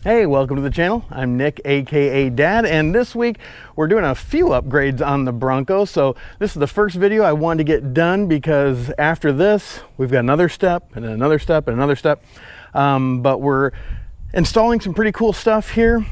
Hey, welcome to the channel. I'm Nick, aka Dad, and this week we're doing a few upgrades on the Bronco. So this is the first video I wanted to get done because after this we've got another step and another step and another step. But we're installing some pretty cool stuff here.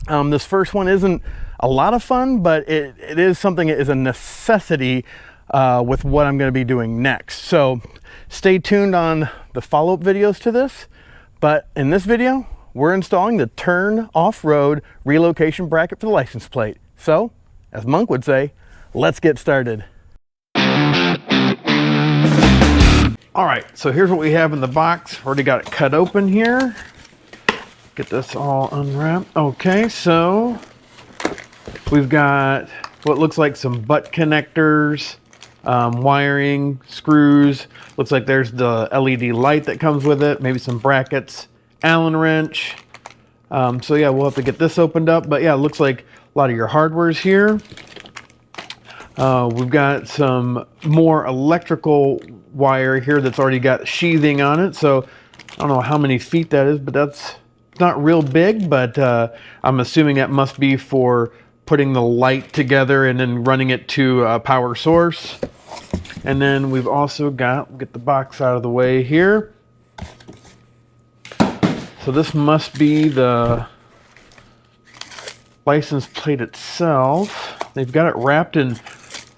This first one isn't a lot of fun, but it is something that is a necessity with what I'm going to be doing next. So stay tuned on the follow-up videos to this. But in this video, we're installing the turn off-road relocation bracket for the license plate. So, as Monk would say, let's get started. All right, so here's what we have in the box. Already got it cut open here. Get this all unwrapped. Okay, so we've got what looks like some butt connectors, wiring, screws. Looks like there's the LED light that comes with it, maybe some brackets, Allen wrench. So yeah, we'll have to get this opened up, but yeah, it looks like a lot of your hardware's here. We've got some more electrical wire here that's already got sheathing on it. So I don't know how many feet that is, but that's not real big, but I'm assuming that must be for putting the light together and then running it to a power source. And then we've also got, get the box out of the way here. So this must be the license plate itself. They've got it wrapped in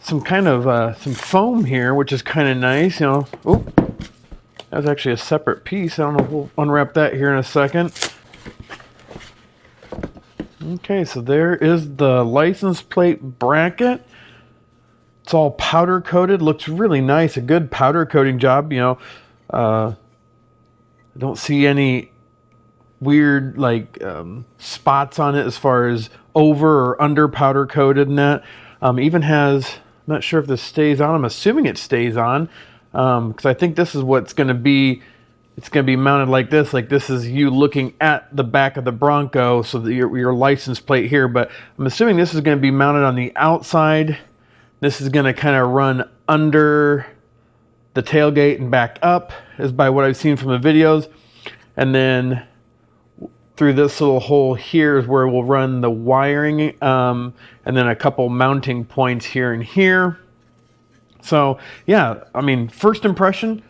some kind of some foam here, which is kind of nice. You know, oh, that's actually a separate piece. I don't know. We'll unwrap that here in a second. Okay, so there is the license plate bracket. It's all powder coated. Looks really nice. A good powder coating job. You know, I don't see any weird like spots on it as far as over or under powder coated and that. Even has, I'm not sure if this stays on. I'm assuming it stays on because I think this is what's going to be. It's going to be mounted like this. Like this is you looking at the back of the Bronco, so that your license plate here. But I'm assuming this is going to be mounted on the outside. This is going to kind of run under the tailgate and back up, is by what I've seen from the videos. And then through this little hole here is where we'll run the wiring, and then a couple mounting points here and here. So yeah, I mean, first impression,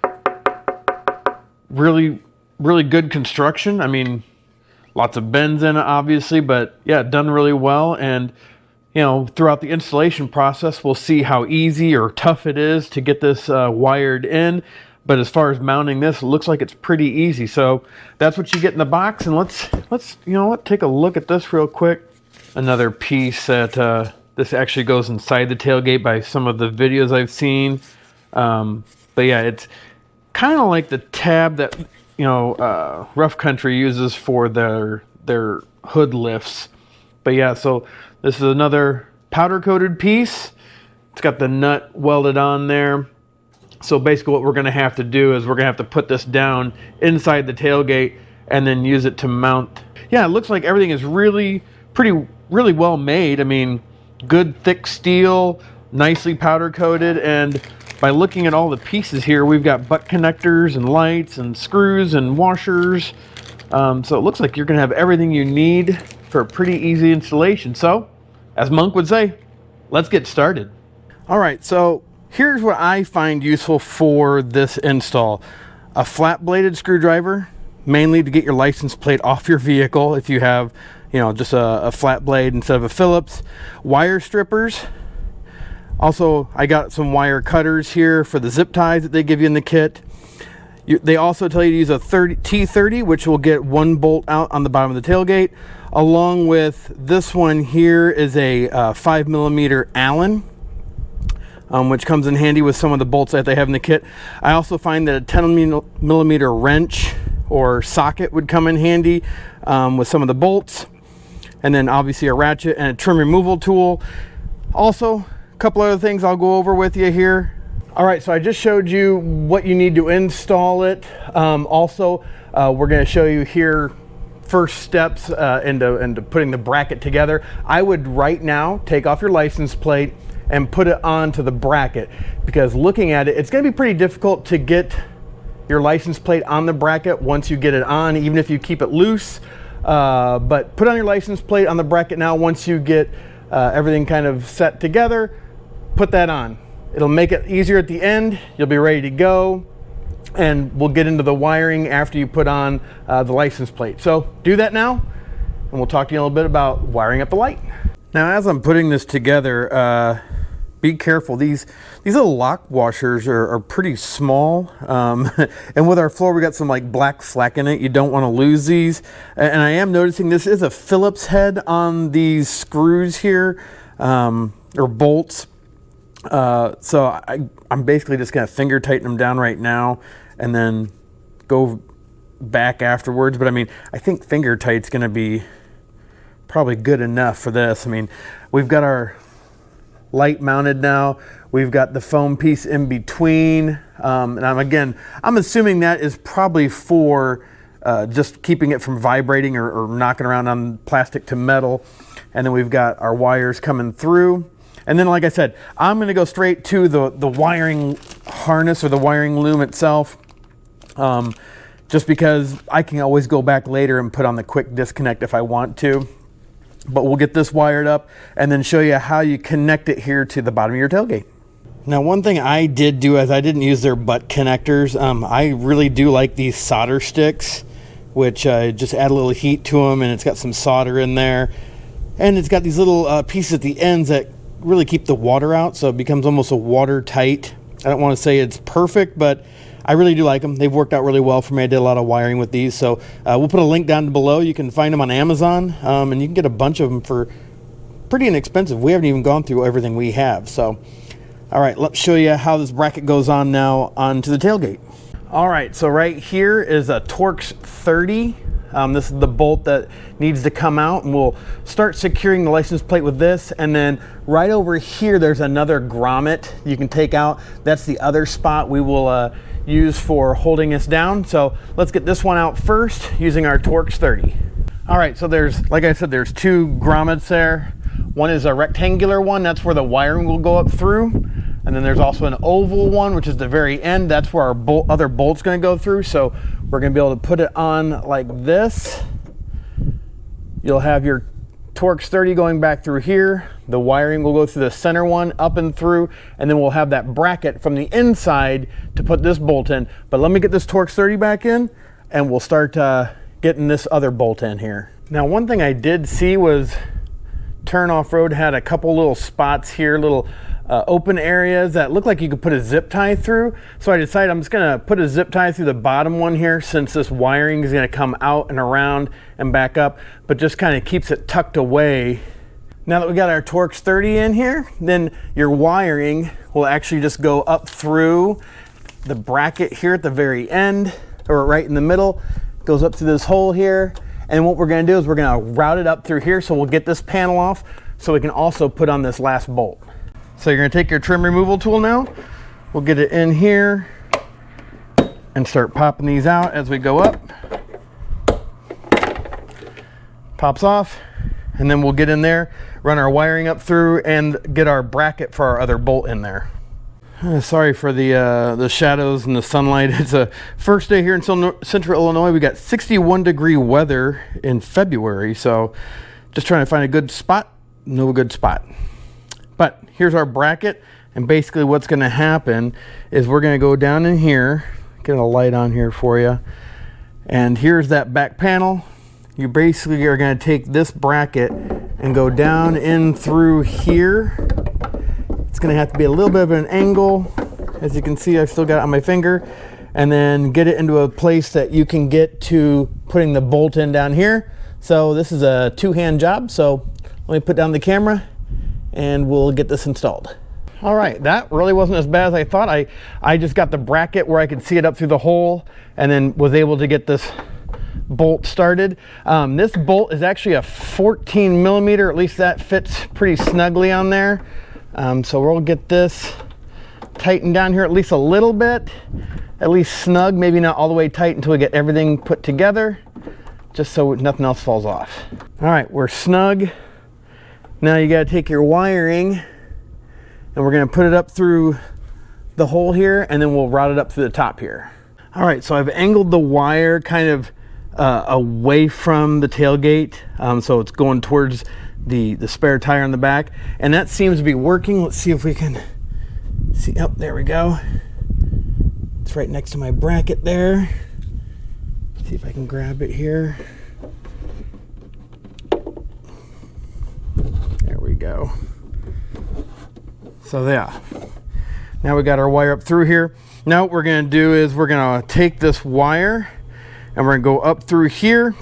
really good construction. I mean, lots of bends in it obviously, but yeah, done really well. And you know, throughout the installation process, we'll see how easy or tough it is to get this wired in. But as far as mounting this, it looks like it's pretty easy. So that's what you get in the box. And let's you know what, take a look at this real quick. Another piece that this actually goes inside the tailgate by some of the videos I've seen. But yeah, it's kind of like the tab that, you know, Rough Country uses for their hood lifts. But yeah, so this is another powder coated piece. It's got the nut welded on there. So basically what we're going to have to do is we're going to have to put this down inside the tailgate and then use it to mount. Yeah, it looks like everything is really well made. I mean, good thick steel, nicely powder coated, and by looking at all the pieces here, we've got butt connectors and lights and screws and washers. So it looks like you're going to have everything you need for a pretty easy installation. So, as Monk would say, let's get started. All right, so here's what I find useful for this install. A flat-bladed screwdriver, mainly to get your license plate off your vehicle if you have, you know, just a flat blade instead of a Phillips. Wire strippers. Also, I got some wire cutters here for the zip ties that they give you in the kit. They also tell you to use a T30, which will get one bolt out on the bottom of the tailgate. Along with this one here is a 5mm Allen. Which comes in handy with some of the bolts that they have in the kit. I also find that a 10mm wrench or socket would come in handy with some of the bolts. And then obviously a ratchet and a trim removal tool. Also, a couple other things I'll go over with you here. All right, so I just showed you what you need to install it. Also, we're going to show you here first steps into putting the bracket together. I would right now take off your license plate and put it onto the bracket, because looking at it, it's going to be pretty difficult to get your license plate on the bracket once you get it on. Even if you keep it loose, But put on your license plate on the bracket now. Once you get everything kind of set together, put that on. It'll make it easier at the end. You'll be ready to go. And we'll get into the wiring after you put on the license plate. So do that now, and we'll talk to you a little bit about wiring up the light. Now, as I'm putting this together, be careful. These little lock washers are pretty small. And with our floor, we got some like black flack in it. You don't want to lose these. And I am noticing this is a Phillips head on these screws here, or bolts. So I'm basically just going to finger tighten them down right now and then go back afterwards. But I mean, I think finger tight's going to be probably good enough for this. I mean, we've got our light mounted now. We've got the foam piece in between. And I'm assuming that is probably for just keeping it from vibrating or knocking around on plastic to metal. And then we've got our wires coming through. And then, like I said, I'm going to go straight to the wiring harness or the wiring loom itself, just because I can always go back later and put on the quick disconnect if I want to. But we'll get this wired up and then show you how you connect it here to the bottom of your tailgate. Now, one thing I did do is I didn't use their butt connectors. I really do like these solder sticks, which just add a little heat to them, and it's got some solder in there. And it's got these little pieces at the ends that really keep the water out, so it becomes almost a watertight. I don't want to say it's perfect, but I really do like them. They've worked out really well for me. I did a lot of wiring with these, so we'll put a link down below. You can find them on Amazon, and you can get a bunch of them for pretty inexpensive. We haven't even gone through everything we have. So, all right, let's show you how this bracket goes on now onto the tailgate. All right, so right here is a Torx 30. This is the bolt that needs to come out, and we'll start securing the license plate with this. And then right over here, there's another grommet you can take out. That's the other spot we will use for holding us down. So let's get this one out first using our Torx 30. All right, so there's, like I said, there's two grommets there. One is a rectangular one. That's where the wiring will go up through. And then there's also an oval one, which is the very end. That's where our other bolt's going to go through. So we're going to be able to put it on like this. You'll have your Torx 30 going back through here. The wiring will go through the center one, up and through, and then we'll have that bracket from the inside to put this bolt in. But let me get this Torx 30 back in, and we'll start getting this other bolt in here. Now, one thing I did see was Turn Off Road had a couple little spots here, little open areas that look like you could put a zip tie through. So I decided I'm just gonna put a zip tie through the bottom one here, since this wiring is gonna come out and around and back up, but just kind of keeps it tucked away. Now that we got our Torx 30 in here, then your wiring will actually just go up through the bracket here at the very end, or right in the middle, goes up through this hole here. And what we're gonna do is we're gonna route it up through here, so we'll get this panel off so we can also put on this last bolt. So you're gonna take your trim removal tool now. We'll get it in here and start popping these out as we go up. Pops off, and then we'll get in there, run our wiring up through, and get our bracket for our other bolt in there. Sorry for the shadows and the sunlight. It's a first day here in Central Illinois. We got 61-degree weather in February, so just trying to find a good spot. No good spot. But here's our bracket, and basically what's going to happen is we're going to go down in here, get a light on here for you, and here's that back panel. You basically are going to take this bracket and go down in through here. It's going to have to be a little bit of an angle. As you can see, I've still got it on my finger, and then get it into a place that you can get to putting the bolt in down here. So this is a two-hand job, so let me put down the camera and we'll get this installed. All right, that really wasn't as bad as I thought. I just got the bracket where I could see it up through the hole, and then was able to get this bolt started. This bolt is actually a 14 millimeter, at least that fits pretty snugly on there. So we'll get this tightened down here at least a little bit, at least snug, maybe not all the way tight until we get everything put together, just so nothing else falls off. All right, we're snug. Now you gotta take your wiring, and we're gonna put it up through the hole here, and then we'll route it up through the top here. All right, so I've angled the wire kind of away from the tailgate, so it's going towards the spare tire on the back, and that seems to be working. Let's see if we can see. Oh, there we go. It's right next to my bracket there. See if I can grab it here. There we go. So yeah, now we got our wire up through here. Now what we're going to do is we're going to take this wire and we're going to go up through here.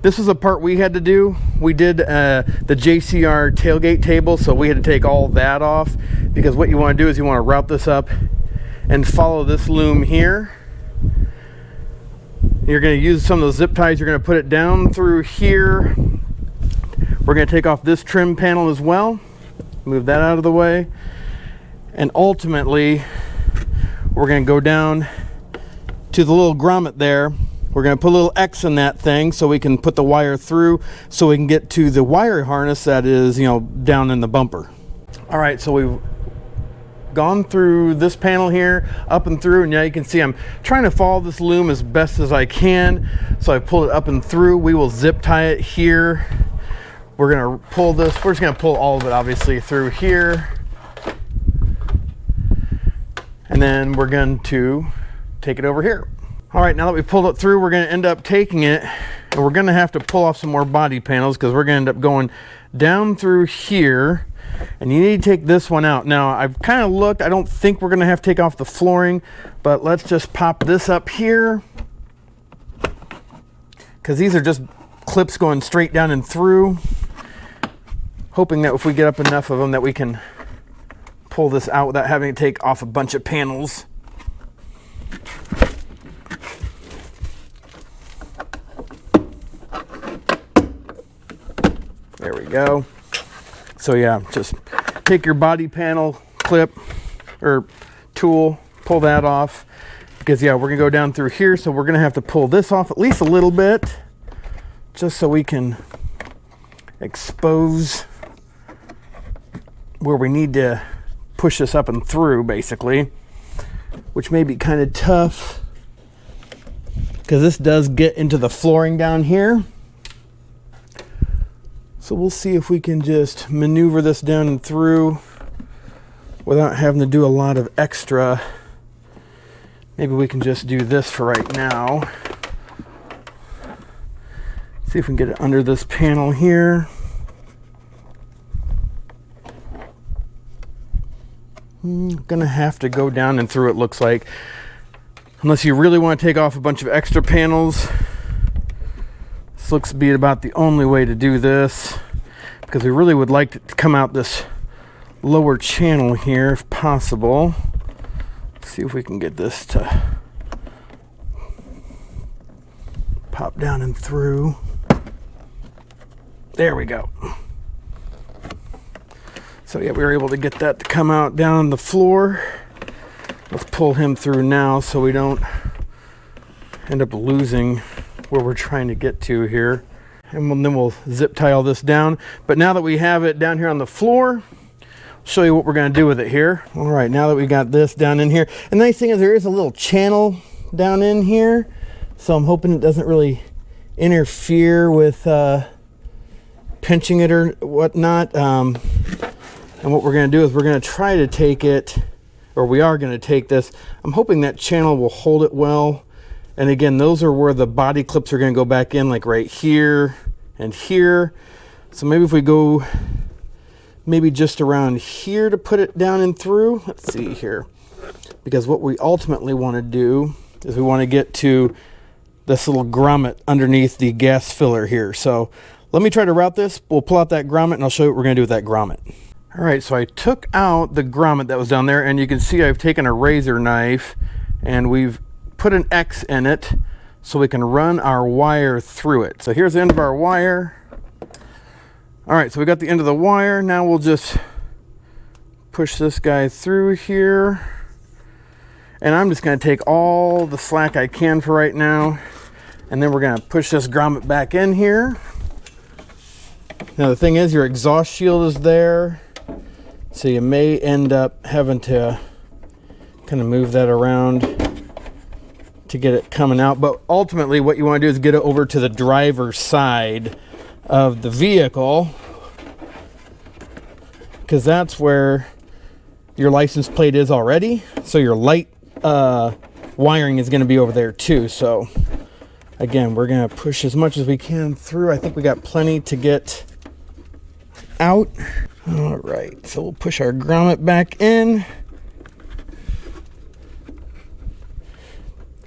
This was a part we had to do. We did the JCR tailgate table, so we had to take all that off, because what you want to do is you want to route this up and follow this loom here. You're going to use some of those zip ties. You're going to put it down through here. We're going to take off this trim panel as well. Move that out of the way. And ultimately, we're going to go down to the little grommet there. We're going to put a little X in that thing so we can put the wire through, so we can get to the wire harness that is, down in the bumper. All right, so we've gone through this panel here, up and through, and now you can see I'm trying to follow this loom as best as I can. So I pulled it up and through. We will zip tie it here. We're going to pull this. We're just going to pull all of it, obviously, through here. And then we're going to take it over here. All right, now that we pulled it through, we're going to end up taking it, and we're going to have to pull off some more body panels, because we're going to end up going down through here, and you need to take this one out. Now, I've kind of looked. I don't think we're going to have to take off the flooring, but let's just pop this up here, because these are just clips going straight down and through, hoping that if we get up enough of them that we can pull this out without having to take off a bunch of panels. There we go. So yeah, just take your body panel clip or tool, pull that off, because yeah, we're gonna go down through here, so we're gonna have to pull this off at least a little bit, just so we can expose where we need to push this up and through, basically, which may be kind of tough, because this does get into the flooring down here. So we'll see if we can just maneuver this down and through without having to do a lot of extra. Maybe we can just do this for right now. See if we can get it under this panel here. Gonna have to go down and through, it looks like. Unless you really want to take off a bunch of extra panels. This looks to be about the only way to do this, because we really would like to come out this lower channel here if possible. Let's see if we can get this to pop down and through. There we go. So yeah, we were able to get that to come out down on the floor. Let's pull him through now so we don't end up losing where we're trying to get to here. And then we'll zip tie all this down. But now that we have it down here on the floor, I'll show you what we're going to do with it here. All right, now that we got this down in here. And the nice thing is there is a little channel down in here. So I'm hoping it doesn't really interfere with pinching it or whatnot. And what we're going to do is we're going to try to take it, or we are going to take this. I'm hoping that channel will hold it well. And again, those are where the body clips are going to go back in, like right here and here. So maybe if we go maybe just around here to put it down and through. Let's see here. Because what we ultimately want to do is we want to get to this little grommet underneath the gas filler here. So let me try to route this. We'll pull out that grommet and I'll show you what we're going to do with that grommet. All right, so I took out the grommet that was down there, and you can see I've taken a razor knife and we've put an X in it so we can run our wire through it. So here's the end of our wire. All right, so we got the end of the wire. Now we'll just push this guy through here. And I'm just going to take all the slack I can for right now. And then we're going to push this grommet back in here. Now the thing is, your exhaust shield is there. So you may end up having to kind of move that around to get it coming out. But ultimately what you want to do is get it over to the driver's side of the vehicle, because that's where your license plate is already. So your light wiring is going to be over there too. So again, we're going to push as much as we can through. I think we got plenty to get out. All right, so we'll push our grommet back in.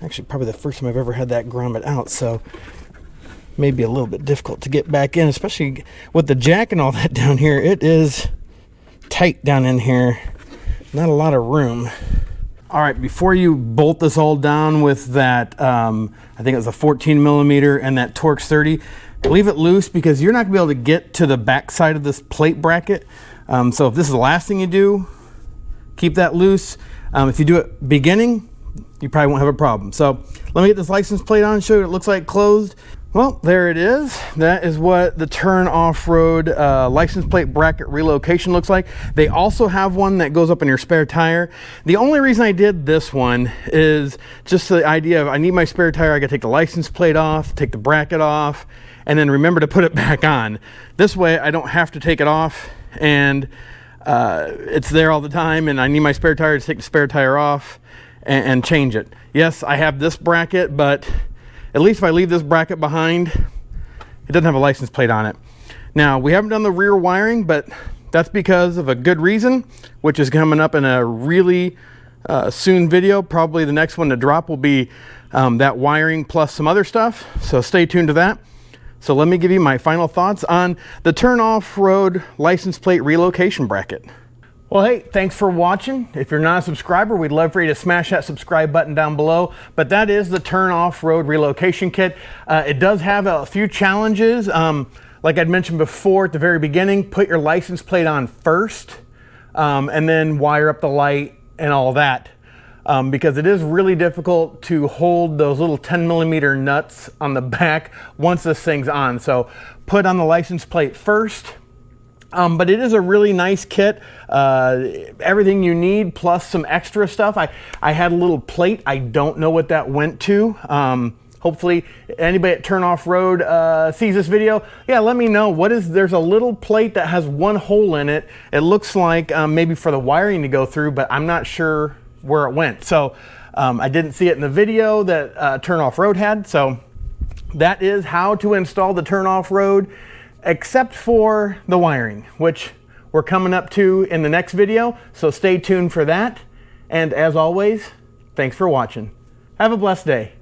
Actually, probably the first time I've ever had that grommet out, so maybe a little bit difficult to get back in, especially with the jack and all that down here. It is tight down in here. Not a lot of room. All right, before you bolt this all down with that, I think it was a 14 millimeter and that Torx 30, leave it loose because you're not gonna be able to get to the back side of this plate bracket. So if this is the last thing you do, keep that loose. If you do it beginning, you probably won't have a problem. So let me get this license plate on, show you what it looks like closed. Well, there it is. That is what the Turn Off-Road license plate bracket relocation looks like. They also have one that goes up in your spare tire. The only reason I did this one is just the idea of I need my spare tire, I gotta take the license plate off, take the bracket off, and then remember to put it back on. This way I don't have to take it off and it's there all the time, and I need my spare tire to take the spare tire off and change it. Yes, I have this bracket, but at least if I leave this bracket behind, it doesn't have a license plate on it. Now, we haven't done the rear wiring, but that's because of a good reason, which is coming up in a really soon video. Probably the next one to drop will be that wiring plus some other stuff, so stay tuned to that. So let me give you my final thoughts on the Turn Off-Road license plate relocation bracket. Well, hey, thanks for watching. If you're not a subscriber, we'd love for you to smash that subscribe button down below. But that is the Turn Off-Road relocation kit. It does have a few challenges. Like I'd mentioned before at the very beginning, put your license plate on first and then wire up the light and all that. Because it is really difficult to hold those little 10 millimeter nuts on the back once this thing's on. So put on the license plate first. But it is a really nice kit. Everything you need plus some extra stuff. I had a little plate. I don't know what that went to. Hopefully anybody at Turn Off-Road sees this video. Yeah, let me know. There's a little plate that has one hole in it. It looks like maybe for the wiring to go through, but I'm not sure where it went. So I didn't see it in the video that Turn Off-Road had. So that is how to install the Turn Off-Road, except for the wiring, which we're coming up to in the next video. So stay tuned for that. And as always, thanks for watching. Have a blessed day.